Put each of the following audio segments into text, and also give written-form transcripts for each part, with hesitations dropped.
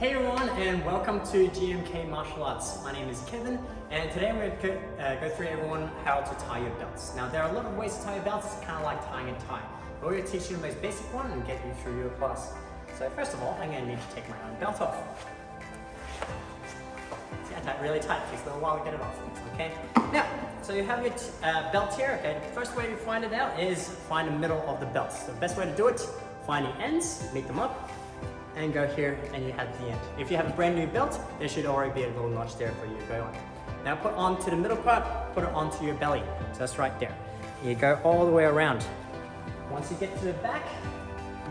Hey everyone, and welcome to GMK Martial Arts. My name is Kevin, and today I'm going to go through everyone how to tie your belts. Now there are a lot of ways to tie your belts. It's kind of like tying a tie. But we're going to teach you the most basic one and get you through your class. So first of all, I'm going to need to take my own belt off. See, I tie it really tight. It takes a little while to get it off. Okay. Now, so you have your belt here. Okay. The first way to find it out is find the middle of the belt. So the best way to do it: find the ends, meet them up, and go here and you have the end. If you have a brand new belt, there should already be a little notch there for you to go on. Now put onto the middle part, put it onto your belly. So that's right there. You go all the way around. Once you get to the back,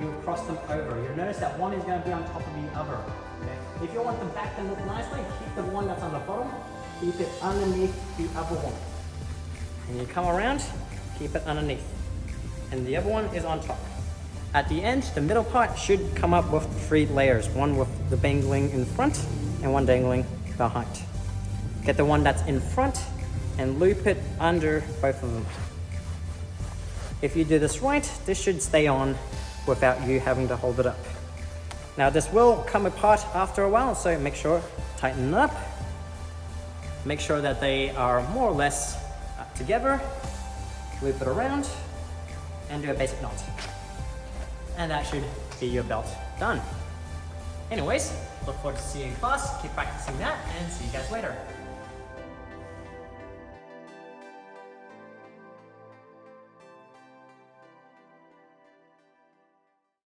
you'll cross them over. You'll notice that one is going to be on top of the other. Okay? If you want the back to look nicely, keep the one that's on the bottom, keep it underneath the other one. And you come around, keep it underneath. And the other one is on top. At the end, the middle part should come up with 3 layers, one with the dangling in front and one dangling behind. Get the one that's in front and loop it under both of them. If you do this right, this should stay on without you having to hold it up. Now this will come apart after a while, so make sure, tighten it up. Make sure that they are more or less together. Loop it around and do a basic knot. And that should be your belt done. Anyways, look forward to seeing you in class. Keep practicing that and see you guys later.